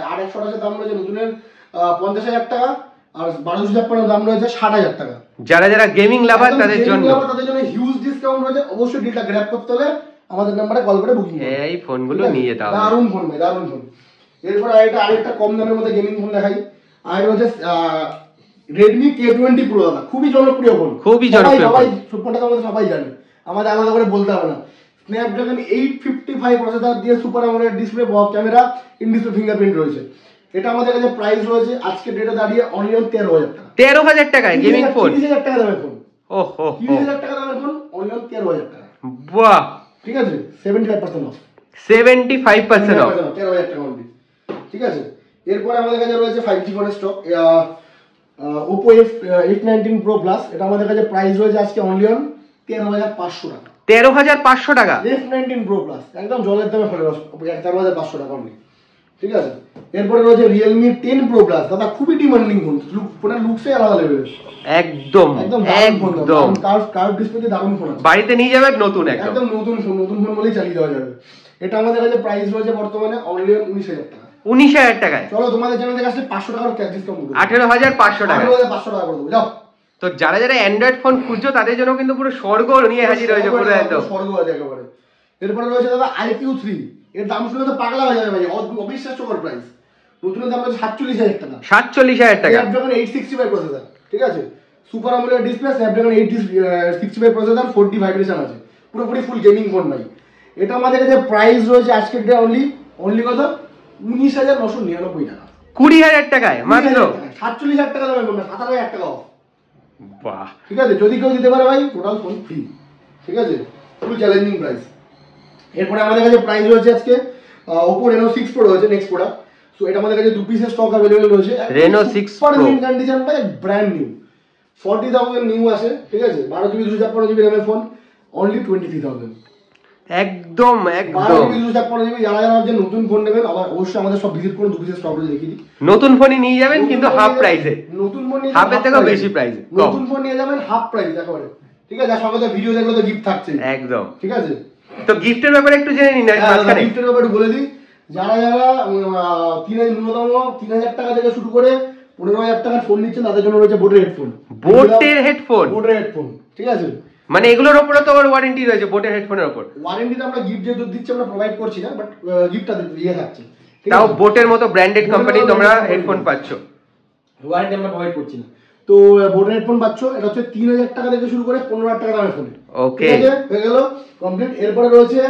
Speaker 1: 8/128 দাম রয়েছে নতুনের 50,000 টাকা, আর 12,000 দাম রয়েছে 60,000 টাকা।
Speaker 2: যারা যারা গেমিং লাভার তাদের জন্য
Speaker 1: হিউজ ডিসকাউন্ট রয়েছে, অবশ্যই ডিলটা গ্র্যাব করতে হলে আমাদের নাম্বারে কল করে বুকিং করুন।
Speaker 2: এই ফোনগুলো নিয়ে যাও,
Speaker 1: দারুণ ফোন ভাই, দারুণ ফোন। এরপর আরেকটা কম দামের মধ্যে গেমিং ফোন দেখাই, আর হচ্ছে Redmi K20 Pro, দাদা খুবই জনপ্রিয় ফোন,
Speaker 2: খুবই জনপ্রিয়
Speaker 1: সবাই ফোনটা আমাদের সবাই জানে, আমাদের আলাদা করে বলতে হবে না। স্ন্যাপড্রাগন 855 প্রসেসর দিয়ে super AMOLED display, Bob camera, in display fingerprint রয়েছে। এটা আমাদের কাছে প্রাইস রয়েছে আজকে ডেটে দাঁড়িয়ে অনলি 13,000 টাকা।
Speaker 2: 13,000 টাকায় গেমিং ফোন,
Speaker 1: 30,000 টাকা দামের ফোন।
Speaker 2: ওহো,
Speaker 1: 30,000 টাকা দামের ফোন অনলি 13,000 টাকা।
Speaker 2: বাহ,
Speaker 1: ঠিক আছে, 75% অফ,
Speaker 2: 75% অফ,
Speaker 1: 13,000 টাকা অনলি, ঠিক আছে। এরপরে আমাদের কাছে রয়েছে 5G ফোনের stock, Oppo F19 Pro Plus। এটা আমাদের কাছে প্রাইস রয়েছে আজকে অনলি 13,500 টাকা।
Speaker 2: 13,500 টাকা
Speaker 1: F19 Pro Plus, একদম জলের দামে ফেলে 13,500 টাকা অনলি, ঠিক আছে। এরপরে রয়েছে Realme 10 Pro Plus, দাদা খুবই ডিমান্ডিং ফোন, ফোনের লুকসই আলাদা লেভেলের,
Speaker 2: একদম একদম
Speaker 1: কার্ভ ডিসপ্লে দিয়ে দারুণ ফোন আছে,
Speaker 2: বাড়িতে নিয়ে যাবে নতুন,
Speaker 1: একদম নতুন ফোন বলেই চালিয়ে দেওয়া যাবে। এটা আমাদের কাছে প্রাইস রয়েছে বর্তমানে অনলি 19,000 টাকা।
Speaker 2: 19,000 টাকায়।
Speaker 1: চলো তোমাদের চ্যানেল থেকে আসলে 500 টাকার ক্যাশ ডিসকাউন্ট করব,
Speaker 2: 18,500 টাকা,
Speaker 1: 18,500 টাকা করে দেবো, যাও।
Speaker 2: তো যারা যারা অ্যান্ড্রয়েড ফোন খুঁজছো তাদের জন্য কিন্তু পুরো স্বর্গ নিয়ে হাজির হয়েছে, পুরো একদম
Speaker 1: স্বর্গ আছে একেবারে। এরপরে রয়েছে দাদা IQ3, এর দাম শুনে তো পাগলা হয়ে যাবে ভাই, অবিশ্বাস্যকর প্রাইস। নতুনের দাম রয়েছে 47,000 টাকা,
Speaker 2: 47,000 টাকা।
Speaker 1: স্ন্যাপড্রাগন 865 প্রসেসর, ঠিক আছে, super AMOLED display, Snapdragon 865 processor, 4D vibration আছে, পুরোপুরি ফুল গেমিং ফোন ভাই। এটা আমাদের কাছে প্রাইস রয়েছে আজকের ডে অনলি কত? 19,999 টাকা।
Speaker 2: 20,000 টাকায় মাত্র
Speaker 1: 47,000 টাকা দামের ফোন, 17,000 টাকা অফ।
Speaker 2: বাহ,
Speaker 1: ঠিক আছে, যদি কেউ দিতে পারে ভাই টোটাল ফোন ফ্রি, ঠিক আছে, ফুল চ্যালেঞ্জিং প্রাইস। এরপরে আমাদের কাছে প্রাইস রয়েছে আজকে Oppo Reno 6 Pro রয়েছে নেক্সট প্রোডাক্ট। সো এটা আমাদের কাছে 2 পিসের স্টক अवेलेबल রয়েছে।
Speaker 2: Reno 6 Pro
Speaker 1: mint condition by brand new 40,000 new আছে, ঠিক আছে? 12GB 256GB RAM এর ফোন অনলি 23,000।
Speaker 2: একদম
Speaker 1: 12GB 256GB যারা যে নতুন ফোন নেবেন অবশ্যই আমাদের সব ভিজিট করুন, 2 পিসের স্টক রয়েছে দেখিয়ে দিই।
Speaker 2: নতুন ফোনই নিয়ে যাবেন কিন্তু হাফ প্রাইসে,
Speaker 1: নতুন ফোন নিয়ে
Speaker 2: হাফের থেকেও বেশি প্রাইসে,
Speaker 1: নতুন ফোন নিয়ে যাবেন হাফ প্রাইস একেবারে, ঠিক আছে? আর সঙ্গে তো ভিডিও দেখলে তো গিফট থাকছে
Speaker 2: একদম,
Speaker 1: ঠিক আছে?
Speaker 2: তো গিফটের ব্যাপারে একটু জেনে নিন মাঝখানে।
Speaker 1: গিফটের ব্যাপারে বলে দিই, যারা ন্যূনতম 3,000 টাকা থেকে শুরু করে 15,000 টাকার ফোন নিচ্ছেন তাদের জন্য রয়েছে বোটের হেডফোন।
Speaker 2: বোটের হেডফোন,
Speaker 1: ঠিক আছে?
Speaker 2: মানে এগুলোর উপরে তো ওয়ারেন্টি রয়েছে বোটের হেডফোনের উপর।
Speaker 1: ওয়ারেন্টিটা আমরা গিফট যেহেতু দিচ্ছি আমরা প্রোভাইড করছি না, বাট গিফটটা দিয়ে থাকছে।
Speaker 2: তাও বোটের মতো ব্র্যান্ডেড কোম্পানি তোমরা হেডফোন পাচ্ছ,
Speaker 1: ওয়ারেন্টি আমরা প্রোভাইড করছি না। তো বোটের হেডফোন পাচ্ছ, এটা হচ্ছে 3,000 টাকা থেকে শুরু করে 15,000 টাকা দামের ফোন।
Speaker 2: ওকে,
Speaker 1: হয়ে গেল কমপ্লিট। এরপরে রয়েছে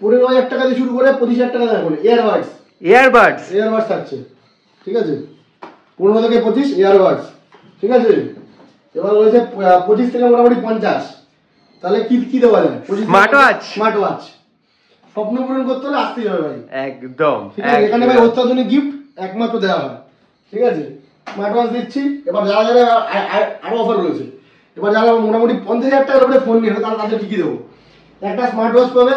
Speaker 1: 15,000 টাকা থেকে শুরু করে 25,000 টাকা দামের ফোন। ইয়ারবাডস থাকছে, ঠিক আছে? 15 থেকে 25 ইয়ারবাডস, ঠিক আছে? এবার রয়েছে 25 থেকে মোটামুটি 50। তাহলে কি দেওয়া যায়?
Speaker 2: স্মার্ট
Speaker 1: ওয়াচ স্বপ্ন পূরণ করতে হলে আসতেই হবে ভাই,
Speaker 2: একদম।
Speaker 1: ঠিক আছে? এখানে ভাই অত্যাধুনিক গিফট একমাত্র দেওয়া হয়, ঠিক আছে? স্মার্ট ওয়াচ দিচ্ছি। এবার যারা আরো অফার রয়েছে, এবার যারা মোটামুটি 50,000 টাকার উপরে ফোন নিয়ে তারা তাদের কি দেবো? একটা স্মার্ট ওয়াচ পাবে,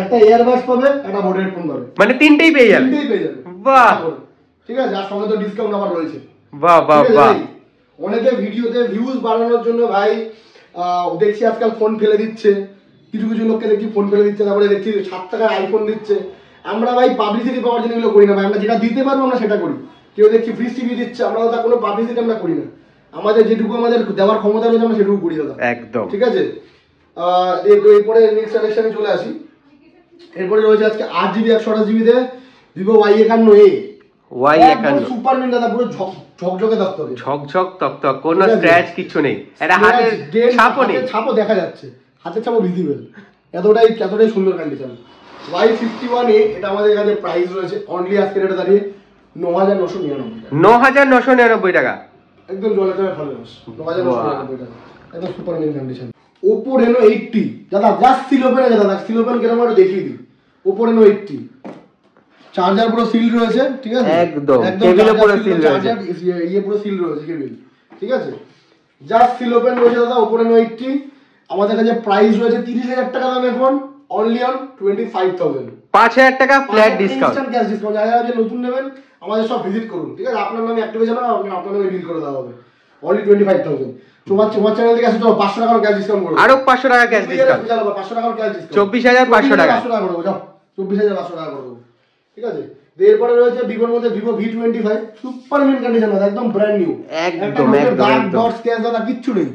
Speaker 1: একটা ইয়ারবাডস পাবে, একটা বোটের হেডফোন পাবে,
Speaker 2: মানে তিনটেই পেয়ে যাবে। বাহ,
Speaker 1: ঠিক আছে? আর সঙ্গে তো ডিসকাউন্ট আবার রয়েছে।
Speaker 2: বাহ বাহ বাহ।
Speaker 1: অনেকে ভিডিওতে ভিউজ বাড়ানোর জন্য ভাই দেখছি আজকাল ফোন ফেলে দিচ্ছে, কিছু লোককে দেখছি ফোন ফেলে দিচ্ছে, তারপরে দেখছি 7 টাকার আইফোন দিচ্ছে। আমরা ভাই পাবলিসিটি পাওয়ার জন্য এগুলো করি না ভাই, আমরা যেটা দিতে পারবো আমরা সেটা করি। কেউ দেখছি ফ্রি টিভি দিচ্ছে, আমরা দাদা কোনো পাবলিসিটি আমরা করি না, আমাদের যেটুকু আমাদের দেওয়ার ক্ষমতা রয়েছে আমরা সেটুকু করি দাদা,
Speaker 2: একদম,
Speaker 1: ঠিক আছে? এরপরে নেক্সট কালেকশনে চলে আসি। এরপরে রয়েছে আজকে 8GB 128GB তে Vivo Y51 সুপার মিন দাদা, পুরো ঝকঝকে তকতকে,
Speaker 2: ঝকঝক তকতক, কোনো স্ক্র্যাচ কিছু নেই, এটা হাতের ছাপও নেই,
Speaker 1: ছাপও দেখা যাচ্ছে, হাতের ছাপও ভিজিবল, এতটাই সুন্দর কন্ডিশন। Y51 এটা আমাদের কাছে প্রাইস রয়েছে অনলি আজকে রেটে দাঁড়িয়ে
Speaker 2: 9,999 টাকা।
Speaker 1: একদম জলের দামে ভালো আছে, 9,999 টাকা, একদম super mint condition. Oppo Reno 80 দাদা, জাস্ট সিল ওপেন আছে দাদা, সিল ওপেন কেন আমরা দেখিয়ে দিই। Oppo Reno 80 চার্জার পুরো সিল রয়েছে, ঠিক আছে?
Speaker 2: একদম কেবিলে পুরো সিল রয়েছে,
Speaker 1: চার্জার পুরো সিল রয়েছে কেবিল, ঠিক আছে? জাস্ট সিল ওপেন রয়েছে দাদা Oppo Reno 80। আমাদের কাছে প্রাইস রয়েছে 30,000 টাকা দামের ফোন অনলি অন 25,000,
Speaker 2: 5,000 টাকা flat discount,
Speaker 1: instant cash discount. যারা যে নতুন নেবেন আমাদের সব ভিজিট করুন, ঠিক আছে? আপনার নামে অ্যাক্টিভেশন হবে, আপনার নামে বিল করে দেওয়া হবে অনলি 25,000। তোমার চ্যানেল থেকে আসলে 500 টাকা ক্যাশ ডিসকাউন্ট করব,
Speaker 2: আরো 500 টাকা ক্যাশ ডিসকাউন্ট,
Speaker 1: 500 টাকা ক্যাশ ডিসকাউন্ট,
Speaker 2: 24,500 টাকা,
Speaker 1: 500 টাকা করব, যাও 24,500 টাকা করব, ঠিক আছে? এরপরে রয়েছে ভিভোর মধ্যে Vivo V25 super mint condition, একদম ব্র্যান্ড নিউ,
Speaker 2: একদম
Speaker 1: দাগ ডট স্ক্র্যাচ দাদা কিচ্ছু নেই,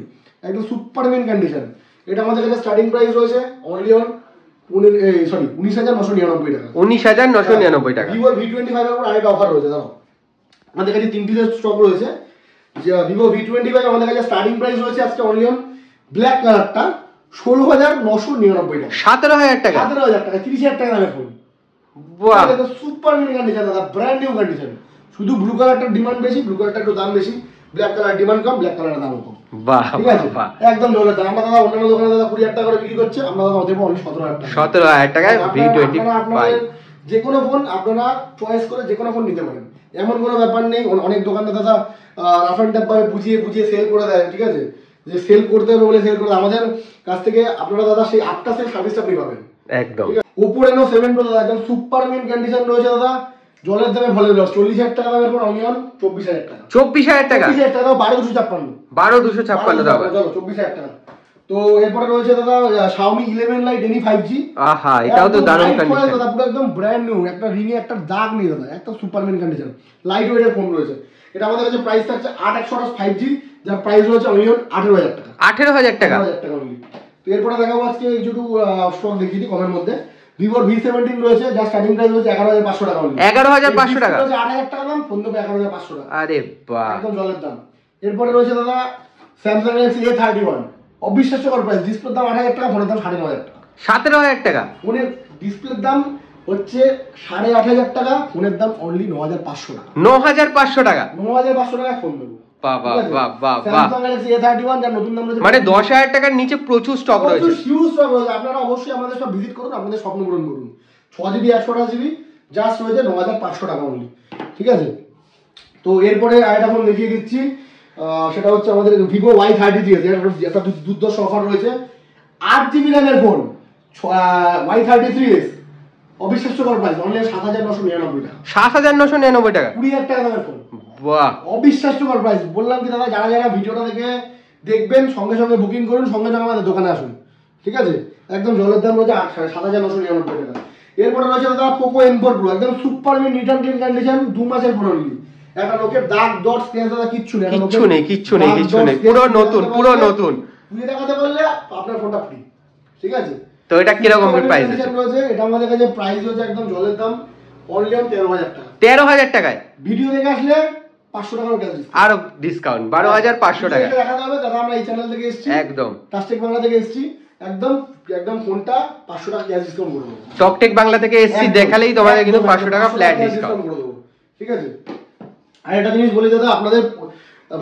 Speaker 1: একদম সুপার মিন কন্ডিশন। এটা আমাদের কাছে স্টার্টিং প্রাইস রয়েছে অনলি অন 19,999 টাকা,
Speaker 2: 19,999 টাকা।
Speaker 1: Vivo V25 এর উপর আরেকটা অফার রয়েছে দাদা, আমাদের কাছে 3 পিসের স্টক রয়েছে। যে Vivo V25 আমাদের কাছে স্টার্টিং প্রাইস রয়েছে আজকে অনলি অন ব্ল্যাক কালারটা 16,999 টাকা,
Speaker 2: 17,000 টাকা,
Speaker 1: 17,000 টাকা, 30,000 টাকা দামের ফোন।
Speaker 2: বাহ,
Speaker 1: এটা সুপার মিনি কন্ডিশন দাদা, ব্র্যান্ড নিউ কন্ডিশন। শুধু ব্লু কালারটার ডিমান্ড বেশি, ব্লু কালারটা একটু দাম বেশি, ব্ল্যাক কালার ডিমান্ড কম, ব্ল্যাক কালারের দাম কম।
Speaker 2: বাহ,
Speaker 1: ঠিক আছে? একদম জলের দাম। আমরা দাদা অন্যান্য দোকানে দাদা 20,000 টাকা করে বিক্রি করছে, আমরা দাদা দেবো অনলি 17,000 টাকা,
Speaker 2: 17,000 টাকায় V25।
Speaker 1: যে কোনো ফোন আপনারা চয়েস করে যে কোনো ফোন নিতে পারেন, এমন কোনো ব্যাপার নেই। অনেক দোকানদার দাদা রাফ অ্যান্ড টাফ ভাবে বুঝিয়ে সেল করে দেয়, ঠিক আছে? যে সেল করতে হবে বলে সেল করে, আমাদের কাছ থেকে আপনারা দাদা সেই আফটার সেল সার্ভিসটা আপনি পাবেন
Speaker 2: একদম।
Speaker 1: Oppo Reno 7 Pro দাদা একদম সুপার মিন কন্ডিশন রয়েছে দাদা, জলের দামে ভালো লস, 40,000 টাকা দামের ফোন অনলি অন 24,000 টাকা,
Speaker 2: 24,000 টাকা,
Speaker 1: 24,000 টাকা, 12,256,
Speaker 2: 12,256 টাকা,
Speaker 1: চলো 24,000 টাকা। তো এরপরে রয়েছে দাদা Xiaomi 11 Lite Any 5G,
Speaker 2: আহা এটাও তো দারুণ কন্ডিশন
Speaker 1: দাদা, পুরো একদম ব্র্যান্ড নিউ, একটা রিংয়ে একটা দাগ নেই দাদা, একদম সুপার মিন কন্ডিশন, লাইট ওয়েটের ফোন রয়েছে। এটা আমাদের কাছে প্রাইস থাকছে 8/128 5G, যার প্রাইস রয়েছে অনলি অন 18,000 টাকা,
Speaker 2: 18,000 টাকা,
Speaker 1: 18,000 টাকা অনলি। তো এরপরে দেখাবো আজকে কিছু স্টক দেখিয়ে দিই কমের মধ্যে। Vivo V17 রয়েছে, যার স্টার্টিং প্রাইস হচ্ছে 11,500 টাকা অনলি,
Speaker 2: 11,500 টাকা,
Speaker 1: 8,000 টাকা দাম, ফোন দেবে 11,500 টাকা,
Speaker 2: আরে বাহ,
Speaker 1: একদম জলের দাম। এরপরে রয়েছে দাদা Samsung Galaxy A31, অবিশ্বাস্যকর প্রাইস, ডিসপ্লের দাম 8,000 টাকা, ফোনের দাম 9,500 টাকা,
Speaker 2: 17,000 টাকা,
Speaker 1: ফোনের ডিসপ্লের দাম হচ্ছে 8,500 টাকা, ফোনের দাম অনলি 9,500 টাকা,
Speaker 2: 9,500 টাকা,
Speaker 1: 9,500 টাকা ফোন দেবো,
Speaker 2: বাহ বাহ বাহ বাহ বাহ।
Speaker 1: Samsung Galaxy A31 যার নতুন দাম রয়েছে
Speaker 2: মানে 10,000 টাকার নিচে প্রচুর স্টক রয়েছে।
Speaker 1: হিউজ স্টক রয়েছে। আপনারা অবশ্যই আমাদের সব ভিজিট করুন, আপনাদের স্বপ্ন পূরণ করুন। 6GB 128GB জাস্ট রয়েছে 9,500 টাকা অনলি, ঠিক আছে। তো এরপরে আরেকটা ফোন দেখিয়ে দিচ্ছি, সেটা হচ্ছে আমাদের ভিভো Y33 একটা দুর্দর্শ অফার রয়েছে। 8GB র্যামের ফোন Y33s, অবিশ্বাস্যকর প্রাইস, অনলি 7,999 টাকা।
Speaker 2: 7,999 টাকা,
Speaker 1: 20,000 টাকা দামের ফোন।
Speaker 2: বাহ,
Speaker 1: অবিশ্বাস্যকর প্রাইস। বললাম কি দাদা, যারা যারা ভিডিওটা দেখে দেখবেন সঙ্গে সঙ্গে বুকিং করুন, সঙ্গে সঙ্গে আমাদের দোকানে আসুন, ঠিক আছে। একদম জলের দাম রয়েছে 7,999 টাকা। এরপরে রয়েছে দাদা পোকো M4 Pro, একদম super mint return tin condition, 2 মাসের পুরো নিলি। একটা লোকের দাগ ডট স্ক্র্যাচ দাদা কিচ্ছু নেই,
Speaker 2: কিচ্ছু নেই, কিচ্ছু নেই, কিচ্ছু নেই, পুরো নতুন, পুরো নতুন।
Speaker 1: তুমি দেখাতে বললে আপনার ফোনটা ফ্রি, ঠিক আছে।
Speaker 2: তো এটা কি রকম প্রাইস আছে?
Speaker 1: এটা আমাদের কাছে প্রাইস হচ্ছে একদম জলের দাম, অনলি 13,000 টাকা।
Speaker 2: 13,000 টাকায়
Speaker 1: ভিডিও দেখে আসলে 500 টাকার ক্যাশ ডিসকাউন্ট,
Speaker 2: আরো ডিসকাউন্ট 12,500 টাকা।
Speaker 1: দেখাতে হবে দাদা, আমরা এই চ্যানেল থেকে এসেছি,
Speaker 2: একদম
Speaker 1: টাস্টেক বাংলা থেকে এসেছি, একদম একদম ফোনটা 500 টাকা ক্যাশ ডিসকাউন্ট করে দেবো।
Speaker 2: টকটেক বাংলা থেকে এসছি দেখালেই তোমাদের কিন্তু 500 টাকা ফ্ল্যাট ডিসকাউন্ট
Speaker 1: করে দেবো, ঠিক আছে। আর একটা জিনিস বলি দাদা, আপনাদের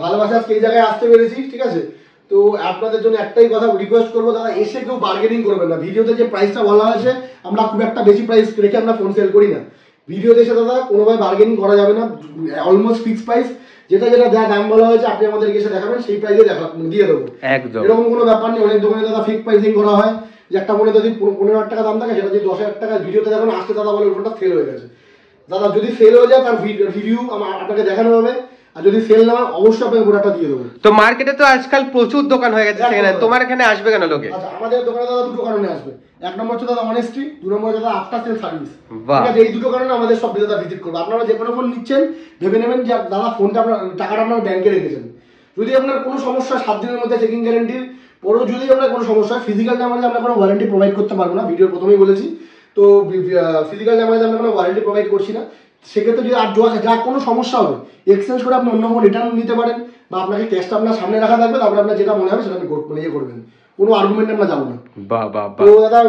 Speaker 1: ভালোবাসা আজকে এই জায়গায় আসতে পেরেছি, ঠিক আছে। তো আপনাদের জন্য একটাই কথা রিকোয়েস্ট করবো দাদা, এসে কেউ বার্গেনিং করবেন না। ভিডিওতে যে প্রাইসটা বলা হয়েছে, আমরা খুব একটা বেশি প্রাইস রেখে আমরা ফোন সেল করি না। ভিডিওতে এসে দাদা কোনোভাবে বার্গেনিং করা যাবে না, অলমোস্ট ফিক্সড প্রাইস, যেটা যেটা যা দাম বলা হয়েছে আপনি আমাদেরকে এসে দেখাবেন, সেই প্রাইসে দিয়ে দেবো,
Speaker 2: একদম।
Speaker 1: এরকম কোনো ব্যাপার নেই। অনেক দোকানে দাদা ফিক্স প্রাইসিং করা হয়, যে একটা ফোনে যদি 15,000 টাকা দাম থাকে, সেটা যদি 10,000 টাকা ভিডিওতে যখন আসতে দাদা বলে ফোনটা সেল হয়ে গেছে। দাদা যদি সেল হয়ে যায় তার রিভিউ আপনাকে দেখানো হবে, আর যদি সেল না হয় অবশ্যই আপনাকে প্রোডাক্টটা দিয়ে দেবো।
Speaker 2: তো মার্কেটে তো আজকাল প্রচুর দোকান হয়ে গেছে, সেখানে তোমার এখানে আসবে কেন লোকে?
Speaker 1: আচ্ছা, আমাদের দোকানে দাদা দুটো কারণে আসবে। এক নম্বর হচ্ছে দাদা অনেস্টি, 2 নম্বর দাদা আফটার সেল সার্ভিস। ঠিক আছে, এই দুটো কারণে আমাদের সব দাদা ভিজিট করবে। আপনারা যে কোনো ফোন নিচ্ছেন ভেবে নেবেন যে দাদা ফোনটা আপনার টাকাটা আপনার ব্যাংকে রেখেছেন। যদি আপনার কোনো সমস্যা 7 দিনের মধ্যে চেকিং গ্যারান্টির পরেও যদি আপনার কোনো সমস্যা হয়, ফিজিক্যাল ড্যামেজে আমরা কোনো ওয়ারেন্টি প্রোভাইড করতে পারবো না, ভিডিওর প্রথমেই বলেছি। তো ফিজিক্যাল ড্যামেজে আমরা কোনো ওয়ারেন্টি প্রোভাইড করছি না। সেক্ষেত্রে যদি আর যা কোনো সমস্যা হবে, এক্সচেঞ্জ করে আপনি অন্য কোনো রিটার্ন নিতে পারেন, বা আপনাকে ক্যাশটা আপনার সামনে রাখা থাকবে, তারপরে আপনার যেটা মনে হবে সেটা আপনি করবেন, কোনো আর্গুমেন্ট আমরা যাবো না।
Speaker 2: বাহ বাহ বাহ।
Speaker 1: তো দাদা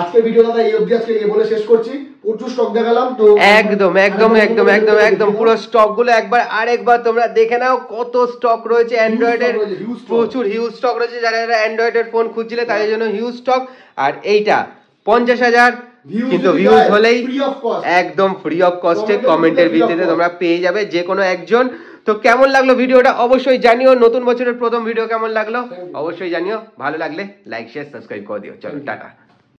Speaker 1: আজকে ভিডিও দাদা এই অবধি আজকে বলে শেষ করছি। প্রচুর স্টক দেখালাম, তো
Speaker 2: একদম একদম একদম একদম একদম পুরো স্টক গুলো আরেকবার তোমরা দেখে নাও, কত স্টক রয়েছে অ্যান্ড্রয়েডের, প্রচুর হিউজ স্টক রয়েছে। যারা যারা অ্যান্ড্রয়েডের ফোন খুঁজছিলে তাদের জন্য হিউজ স্টক। আর এইটা 50,000 কিন্তু ভিউজ হলেই একদম ফ্রি অফ কস্টে কমেন্টের ভিত্তিতে তোমরা পেয়ে যাবে যে কোনো একজন। তো কেমন লাগলো ভিডিওটা অবশ্যই জানিও। নতুন বছরের প্রথম ভিডিও কেমন লাগলো অবশ্যই জানিও। ভালো লাগলে লাইক শেয়ার সাবস্ক্রাইব করে দিও। চলো টাটা।